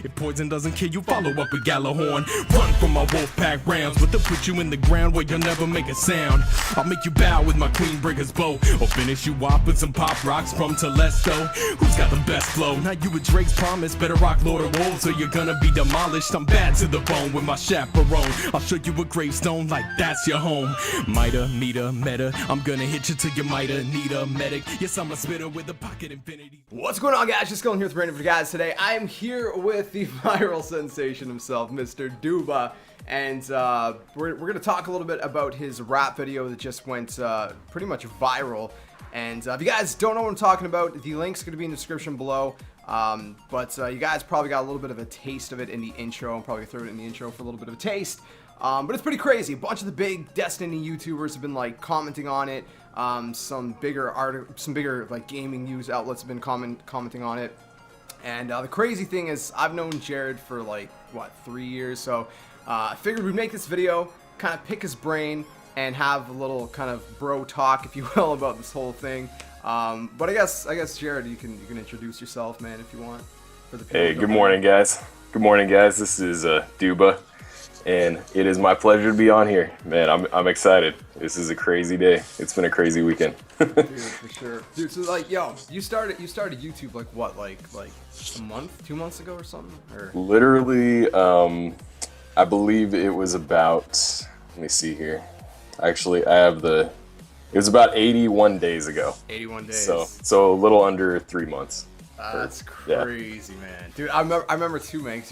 If poison doesn't kill you, follow up with Gallahorn. Run from my wolf pack rounds, but they'll put you in the ground where you'll never make a sound. I'll make you bow with my Queen Breaker's bow, or finish you off with some pop rocks from Telesto. Who's got the best flow? Not you with Drake's Promise, better rock Lord of Wolves or you're gonna be demolished. I'm bad to the bone with my chaperone. I'll show you a gravestone like that's your home. Mita, meter, meta, I'm gonna hit you till you might've need a medic. Yes, I'm a spitter with a pocket infinity. What's going on, guys? JSkeleton here with random for guys. Today I am here with the viral sensation himself, Mr. Duba, and we're gonna talk a little bit about his rap video that just went pretty much viral. And if you guys don't know what I'm talking about, the link's gonna be in the description below. But you guys probably got a little bit of a taste of it in the intro. I'll probably throw it in the intro for a little bit of a taste. But it's pretty crazy. A bunch of the big Destiny YouTubers have been like commenting on it. Some bigger like gaming news outlets have been commenting on it. And the crazy thing is, I've known Jared for like what, 3 years. So I figured we'd make this video, kind of pick his brain, and have a little kind of bro talk, if you will, about this whole thing. But I guess Jared, you can introduce yourself, man, if you want. For the people. Hey, good morning, guys. Good morning, guys. This is Duba, and it is my pleasure to be on here, man. I'm excited. This is a crazy day. It's been a crazy weekend. Dude, for sure. Dude, so like, yo, you started YouTube like what, like a month, 2 months ago or something, or? Literally, I believe it was about. Let me see here. Actually, I have the. It was about 81 days ago. 81 days. So a little under 3 months. That's crazy, man. Dude, I remember too, man, because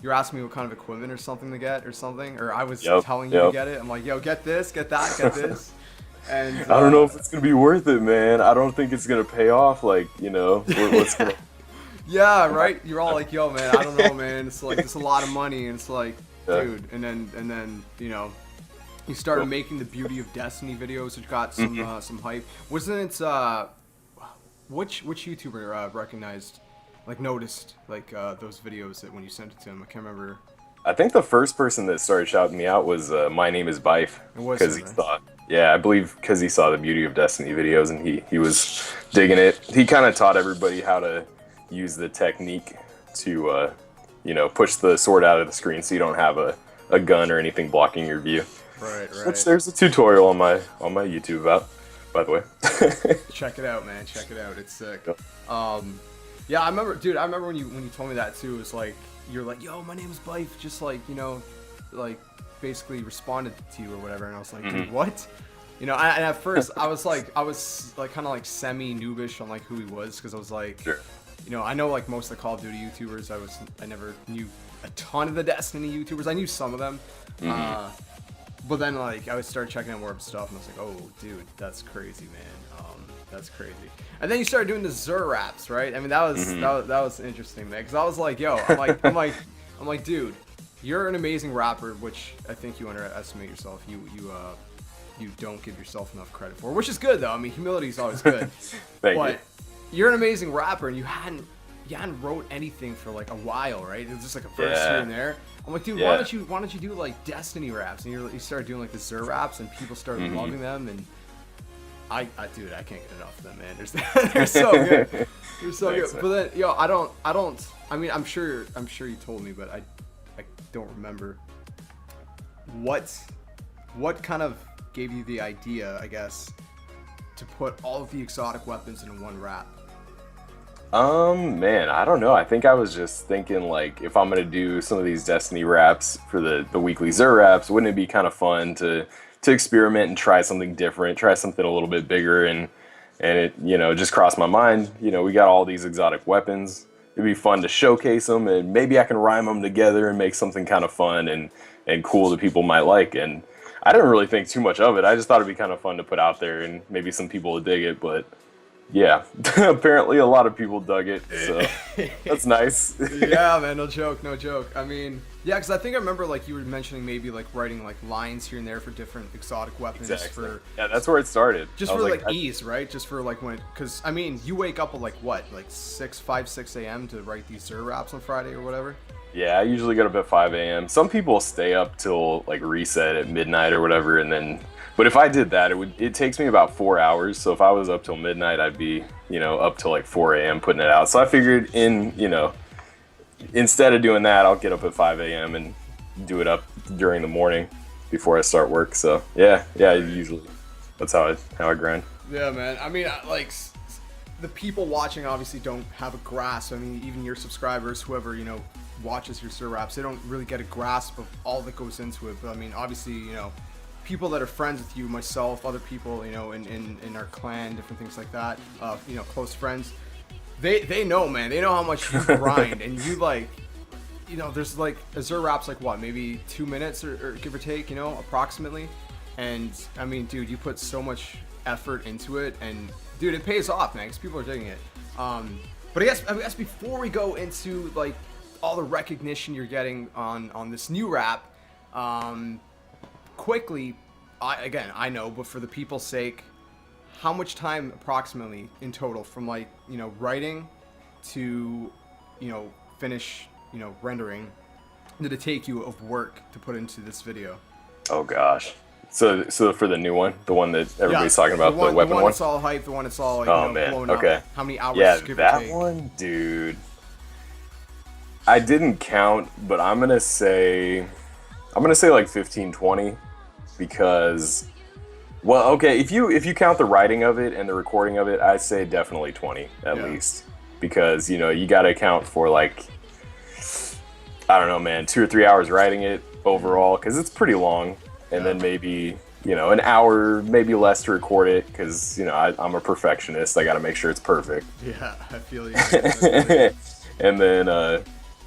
you're asking me what kind of equipment or something to get or something, or I was telling you to get it. I'm like, yo, get this, get that, get this. And I don't know if it's gonna be worth it, man. I don't think it's gonna pay off. Like, you know, what's gonna... Yeah, right. You're all like, yo, man, I don't know, man. It's like it's a lot of money, and it's like, dude, and then you know. You started making the Beauty of Destiny videos, which got some hype. Wasn't it which YouTuber recognized, like noticed, like those videos that when you sent it to him? I can't remember. I think the first person that started shouting me out was My Name is Bife, because he thought, I believe because he saw the Beauty of Destiny videos and he was digging it. He kind of taught everybody how to use the technique to you know, push the sword out of the screen so you don't have a gun or anything blocking your view. Right. Which there's a tutorial on my YouTube about, by the way. Check it out, man. Check it out. It's sick. Yeah, I remember, dude. I remember when you told me that too. It was like you're like, yo, my name's Bife. Just like, you know, like basically responded to you or whatever. And I was like, dude, what? You know, and at first I was like kind of like semi noobish on like who he was, because I was like, you know, I know like most of the Call of Duty YouTubers. I never knew a ton of the Destiny YouTubers. I knew some of them. But then, like, I would start checking out more stuff, and I was like, "Oh, dude, that's crazy, man. That's crazy." And then you started doing the Zur raps, right? I mean, that was interesting, man. Because I was like, "Yo," I'm like, dude, you're an amazing rapper, which I think you underestimate yourself. You don't give yourself enough credit for, which is good though. I mean, humility is always good. Thank you. You're an amazing rapper, and you hadn't wrote anything for like a while, right? It was just like a verse here and there. I'm like, dude, why don't you do like Destiny raps? And you started doing like the Zur raps, and people started loving them, and dude, I can't get enough of them, man. They're so good. They're so good. But then, yo, I don't. I mean, I'm sure you told me, but I don't remember. What kind of gave you the idea, I guess, to put all of the exotic weapons in one rap? Man, I don't know. I think I was just thinking, like, if I'm gonna do some of these Destiny raps for the weekly Zur raps, wouldn't it be kind of fun to experiment and try something different, try something a little bit bigger, and it, you know, just crossed my mind. You know, we got all these exotic weapons. It'd be fun to showcase them, and maybe I can rhyme them together and make something kind of fun and cool that people might like. And I didn't really think too much of it. I just thought it'd be kind of fun to put out there, and maybe some people would dig it, but. Yeah, apparently a lot of people dug it, so that's nice. Yeah, man, no joke. I mean, yeah, because I think I remember like you were mentioning maybe like writing like lines here and there for different exotic weapons. Exactly. Yeah, that's where it started. Just for like ease, right? Just for like when, because I mean, you wake up at like what, like 6 a.m. to write these Zur raps on Friday or whatever? Yeah, I usually get up at 5 a.m. Some people stay up till like reset at midnight or whatever, and then. But if I did that, it takes me about 4 hours. So if I was up till midnight, I'd be, you know, up till like 4 a.m. putting it out. So I figured in, you know, instead of doing that, I'll get up at 5 a.m. and do it up during the morning before I start work. So yeah, usually that's how I grind. Yeah, man. I mean, like, the people watching obviously don't have a grasp. I mean, even your subscribers, whoever, you know, watches your Sir Raps, they don't really get a grasp of all that goes into it. But I mean, obviously, you know, people that are friends with you, myself, other people, you know, in our clan, different things like that, you know, close friends, they know, man. They know how much you grind, and you, like, you know, there's like a Sir Raps, like what, maybe 2 minutes or give or take, you know, approximately. And I mean, dude, you put so much effort into it, and dude, it pays off, man, because people are digging it. But I guess before we go into like all the recognition you're getting on this new rap, quickly, I know, but for the people's sake, how much time approximately in total from, like, you know, writing to, you know, finish, you know, rendering, did it take you of work to put into this video? Oh gosh. So for the new one, the one that everybody's talking about, the weapon one? The one that's all hype, the one that's all, like, oh, you know, man. blown Okay. up. How many hours that give or take? one, dude. I didn't count, but I'm gonna say like 15, 20, because, well, okay, if you count the writing of it and the recording of it, I'd say definitely 20 at least, because, you know, you got to account for, like, I don't know, man, 2 or 3 hours writing it overall, because it's pretty long, and then maybe, you know, an hour, maybe less to record it, because, you know, I'm a perfectionist. I got to make sure it's perfect. Yeah, I feel you. And then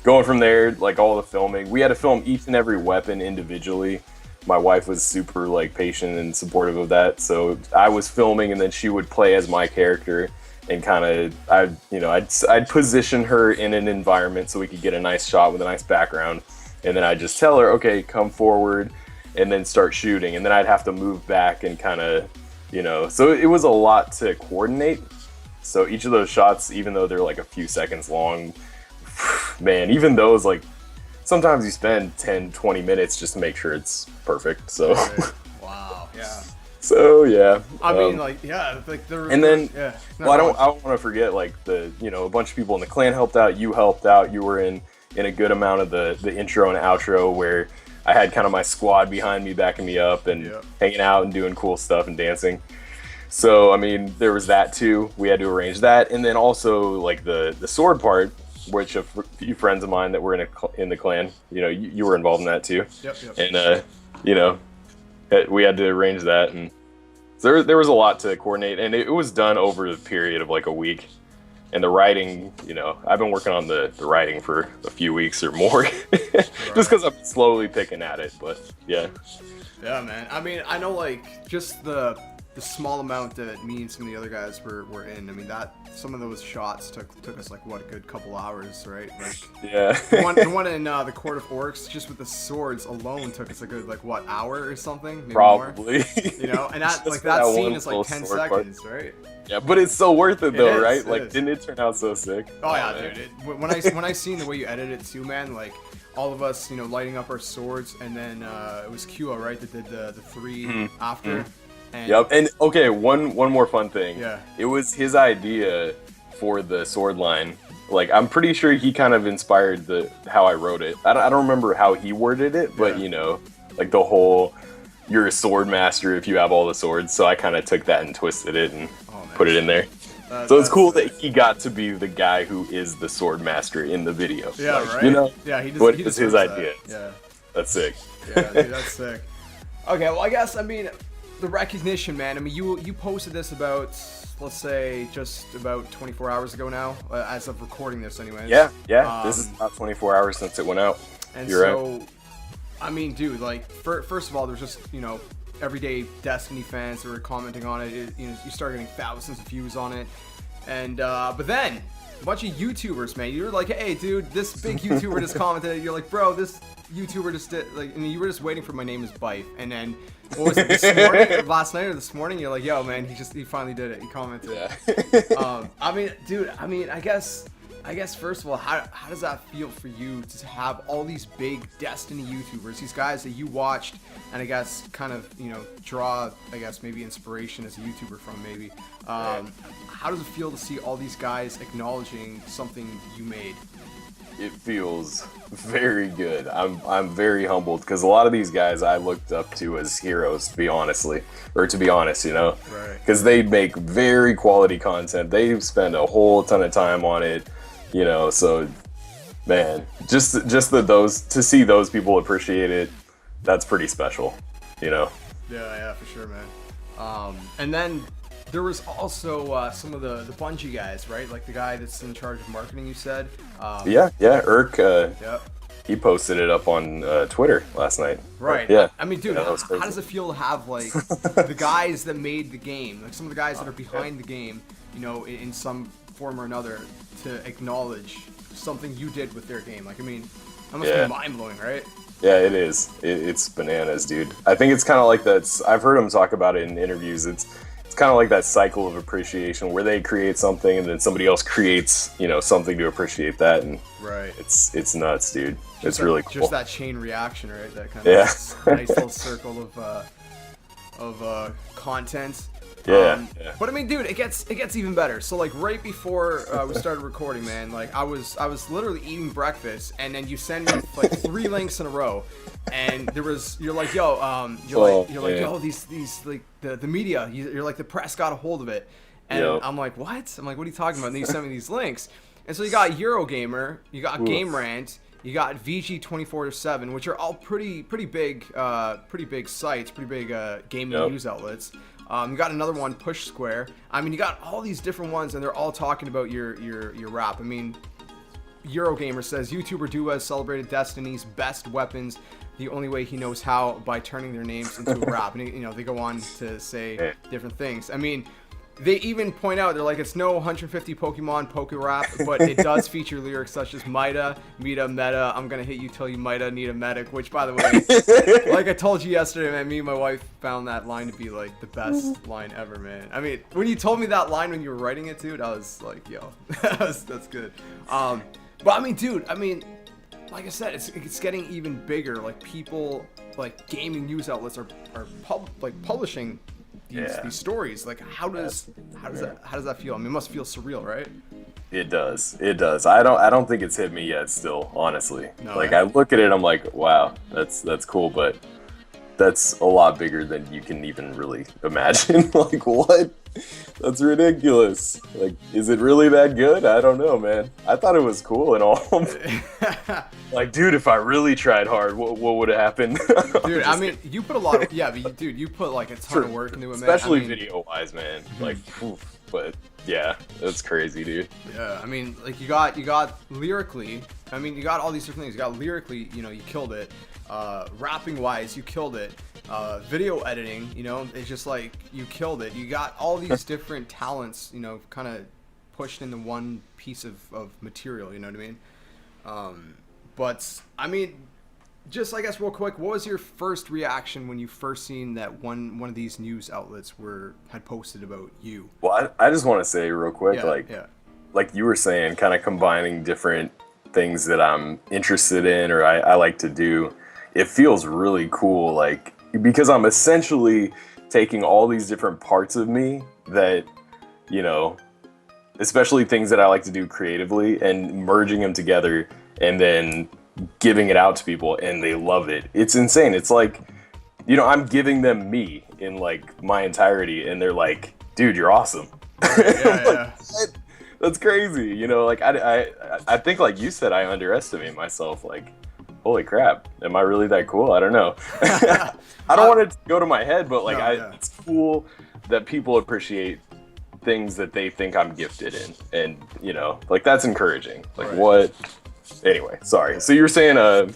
going from there, like, all the filming, we had to film each and every weapon individually. My wife was super, like, patient and supportive of that, so I was filming, and then she would play as my character, and kind of, I'd position her in an environment so we could get a nice shot with a nice background, and then I'd just tell her, okay, come forward, and then start shooting, and then I'd have to move back and kind of, you know, so it was a lot to coordinate. So each of those shots, even though they're like a few seconds long, man, even those, like, sometimes you spend 10, 20 minutes just to make sure it's perfect. So Wow, yeah. So yeah, I mean, like, yeah, like the. and then, yeah. well, I don't want to forget, like, the, you know, a bunch of people in the clan helped out. You helped out. You were in a good amount of the intro and outro, where I had kind of my squad behind me, backing me up, and hanging out and doing cool stuff and dancing. So I mean, there was that too. We had to arrange that, and then also, like, the sword part, which a few friends of mine that were in the clan, you know, you were involved in that too. Yep. And you know, we had to arrange that, and so there was a lot to coordinate, and it was done over the period of like a week. And the writing, you know, I've been working on the writing for a few weeks or more, just because I'm slowly picking at it. But yeah. Yeah, man. I mean, I know, like, just the small amount that me and some of the other guys were in. I mean, that some of those shots took us, like, what, a good couple hours, right? Like, yeah. the one in the Court of Orcs, just with the swords alone, took us a good, like, what, hour or something? Maybe Probably. More? You know, and that, like, that scene is like 10 seconds, right? Yeah, but it's so worth it though, right? Like, is. Didn't it turn out so sick? Oh yeah, dude. When I seen the way you edited it too, man, like, all of us, you know, lighting up our swords, and then it was Kua, right, that did the 3 after. And yep. And okay, one more fun thing. Yeah. It was his idea for the sword line. Like, I'm pretty sure he kind of inspired how I wrote it. I don't remember how he worded it, but you know, like, the whole, you're a sword master if you have all the swords. So I kind of took that and twisted it and put it in there. So it's cool that he got to be the guy who is the sword master in the video. Yeah, like, right. You know, yeah, he what was his idea? Yeah, that's sick. Yeah, dude, that's sick. Okay, well, I guess, I mean, the recognition, man. I mean, you posted this about, let's say, just about 24 hours ago now, as of recording this, anyways. Yeah. This is about 24 hours since it went out. And You're so, right. I mean, dude, like, first of all, there's just, you know, everyday Destiny fans that were commenting on it. You know, you start getting thousands of views on it, and but then a bunch of YouTubers, man, you're like, hey, dude, this big YouTuber just commented. You're like, bro, this YouTuber just did, like, and you were just waiting for my name is Bife, and then what was it, this morning, or last night or this morning? You're like, yo, man, he finally did it. He commented. Yeah. I mean, dude, I guess first of all, how does that feel for you to have all these big Destiny YouTubers, these guys that you watched, and I guess kind of, you know, draw, I guess, maybe inspiration as a YouTuber from, maybe. How does it feel to see all these guys acknowledging something you made? it feels very good. I'm very humbled because a lot of these guys I looked up to as heroes, to be honest, you know, Right. because they make very quality content. They spend a whole ton of time on it, you know. So, man, just to see those people appreciate it, that's pretty special, you know. Yeah, for sure, man. And then there was also some of the Bungie guys, right? Like the guy that's in charge of marketing, you said. Yeah, Irk. Yep. He posted it up on Twitter last night. Right. Yeah. I mean, dude, Yeah, that how was crazy. does it feel to have like the guys that made the game, like some of the guys that are behind the game, you know, in some form or another, to acknowledge something you did with their game? Like, I mean, that must be mind blowing, right? Yeah, it is. It's bananas, dude. I think it's kind of like that. I've heard him talk about it in interviews. It's kind of like that cycle of appreciation where they create something and then somebody else creates, you know, something to appreciate that, and Right. it's nuts, dude. It's That- really cool. Just that chain reaction, right? That kind Yeah. of nice little circle of content. Yeah. But I mean, dude, it gets even better. So like right before we started recording, man, like I was literally eating breakfast, and then you send me like 3 links in a row, and you're like, yo, these like the media, you're like the press got a hold of it, and Yep. I'm like, what? I'm like, what are you talking about? And then you sent me these links, and so you got Eurogamer, you got Game Rant. You got VG247, which are all pretty big sites, pretty big gaming news outlets. You got another one, Push Square. I mean, you got all these different ones, and they're all talking about your rap. I mean, Eurogamer says YouTuber Duba has celebrated Destiny's best weapons the only way he knows how, by turning their names into a rap. And you know, they go on to say different things. I mean, they even point out, they're like, it's no 150 Pokemon Poke Rap, but it does feature lyrics such as Mida, Meta, I'm gonna hit you till you Mida, need a medic, which, by the way, like I told you yesterday, man, me and my wife found that line to be like the best line ever, man. I mean, when you told me that line when you were writing it, dude, I was like, yo, that's good. But I mean, dude, like I said, it's getting even bigger. Like people, like gaming news outlets are publishing these stories. Like how does that feel? I mean, it must feel surreal, right? It does. I don't think it's hit me yet still, honestly. No, like I look at it, I'm like, wow, that's cool, but that's a lot bigger than you can even really imagine. Like, what? That's ridiculous. Like, is it really that good? I don't know, man. I thought it was cool and all. Like, dude, if I really tried hard, what would have happened? Dude, I mean, you put a lot of, but you put like a ton of work into it, man. Especially I mean, video-wise, man. Like, but yeah, that's crazy, dude. Yeah, I mean, like you got lyrically, I mean, you got all these different things. You got lyrically, you know, you killed it. Rapping wise, you killed it. Video editing, you know, it's just like you killed it. You got all these different talents, you know, kind of pushed into one piece of material, you know what I mean? But I mean, just I guess real quick, what was your first reaction when you first seen that one of these news outlets had posted about you? Well, I just want to say real quick, like you were saying, kind of combining different things that I'm interested in or I like to do. It feels really cool, like, because I'm essentially taking all these different parts of me that, you know, especially things that I like to do creatively, and merging them together and then giving it out to people, and they love it. It's insane. It's like, you know, I'm giving them me in like my entirety, and they're like, dude, you're awesome. Yeah, like, what? That's crazy. You know, like I think, like you said, I underestimate myself. Like, holy crap, am I really that cool? I don't know. I don't want it to go to my head, but like, it's cool that people appreciate things that they think I'm gifted in, and you know, like that's encouraging. Like what? Anyway, sorry. So you were saying, you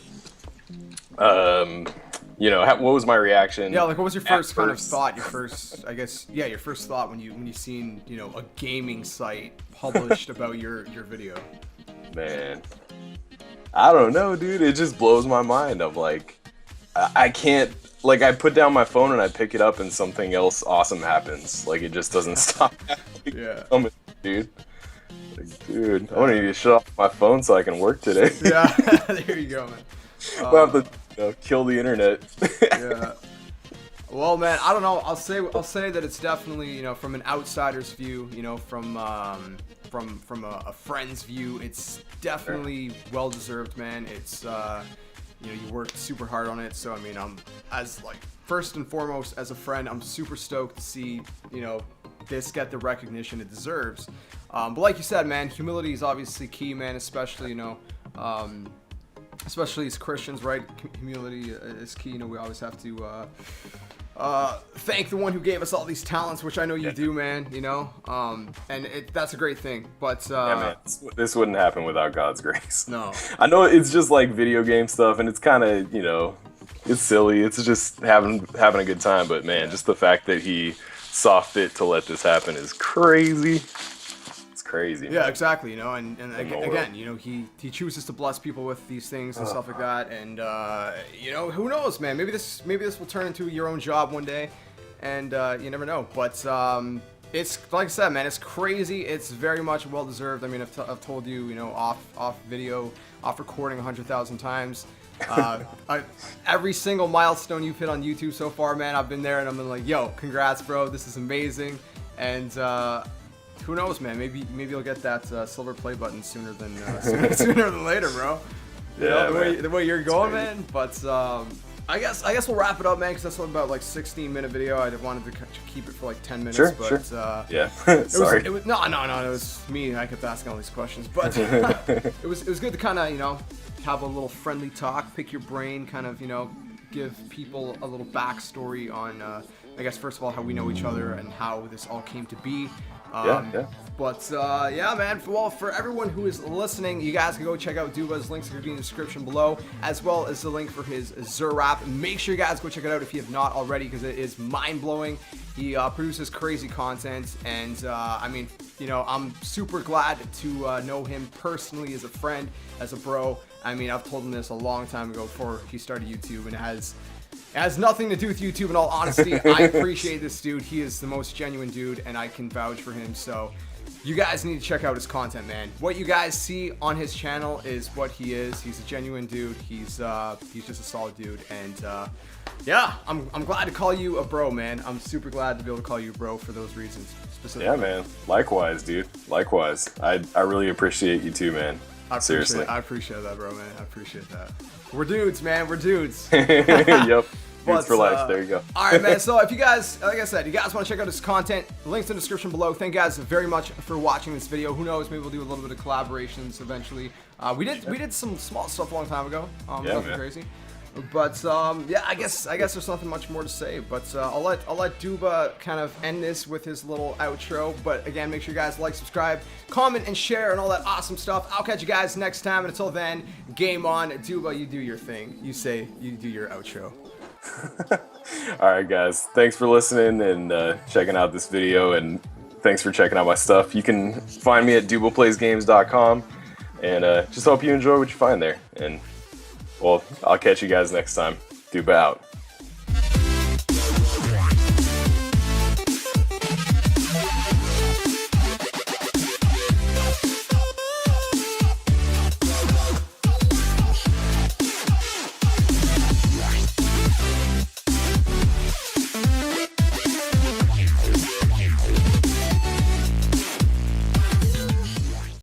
know, what was my reaction? Yeah, like what was your first kind of thought? Your first, I guess, your first thought when you seen, you know, a gaming site published about your video. Man, I don't know, dude. It just blows my mind. I'm like, I can't. Like, I put down my phone and I pick it up and something else awesome happens. Like, it just doesn't stop. Like, dude. Like, dude, I want to shut off my phone so I can work today. Yeah, there you go, man. I'll have to kill the internet. Yeah. Well, man, I don't know. I'll say that it's definitely, you know, from an outsider's view, you know, from from a friend's view, it's definitely well deserved, man. It's you worked super hard on it, so I mean, as like first and foremost as a friend, I'm super stoked to see this get the recognition it deserves. But like you said, man, humility is obviously key, man. Especially especially as Christians, right? Humility is key. We always have to thank the one who gave us all these talents, which I know you do, man. And that's a great thing. But yeah, man, this wouldn't happen without God's grace. No, I know it's just like video game stuff, and it's kind of it's silly. It's just having a good time. But man, just the fact that he saw fit to let this happen is crazy. Crazy, man. Yeah, exactly. And again, he chooses to bless people with these things and stuff like that. And who knows, man? Maybe this will turn into your own job one day, and you never know. But it's like I said, man, it's crazy. It's very much well deserved. I mean, I've told you, off video, off recording 100,000 times. Every single milestone you've hit on YouTube so far, man, I've been there and I'm like, yo, congrats, bro. This is amazing. And who knows, man? Maybe you'll get that silver play button sooner than later, bro. The way you're going, man. But I guess we'll wrap it up, man, because that's about like 16-minute video. I wanted to keep it for like 10 minutes. Sure, but, sure. Yeah. Sorry. It was no. It was me. I kept asking all these questions, but it was good to kind of have a little friendly talk, pick your brain, kind of give people a little backstory on I guess first of all how we know each other and how this all came to be. Yeah. But yeah, man. For everyone who is listening, you guys can go check out Duba's links are going to be in the description below, as well as the link for his Zur rap. Make sure you guys go check it out if you have not already, because it is mind blowing. He produces crazy content, and I mean, I'm super glad to know him personally as a friend, as a bro. I mean, I've told him this a long time ago before he started YouTube, and it has nothing to do with YouTube, in all honesty. I appreciate this dude. He is the most genuine dude, and I can vouch for him. So you guys need to check out his content, man. What you guys see on his channel is what he is. He's a genuine dude. He's just a solid dude. And yeah, I'm glad to call you a bro, man. I'm super glad to be able to call you a bro for those reasons specifically. Yeah, man. Likewise, dude. Likewise. I really appreciate you too, man. Seriously. I appreciate that, bro, man. I appreciate that. We're dudes, man. We're dudes. Yep. Dudes for life. There you go. All right, man. So if you guys, like I said, you guys want to check out his content, links in the description below. Thank you guys very much for watching this video. Who knows? Maybe we'll do a little bit of collaborations eventually. We did some small stuff a long time ago. Nothing crazy. But yeah, I guess there's nothing much more to say. But I'll let Duba kind of end this with his little outro. But again, make sure you guys like, subscribe, comment, and share, and all that awesome stuff. I'll catch you guys next time. And until then, game on. Duba, you do your thing. You do your outro. All right, guys. Thanks for listening and checking out this video, and thanks for checking out my stuff. You can find me at dubaplaysgames.com, and just hope you enjoy what you find there. And well, I'll catch you guys next time. Duba out.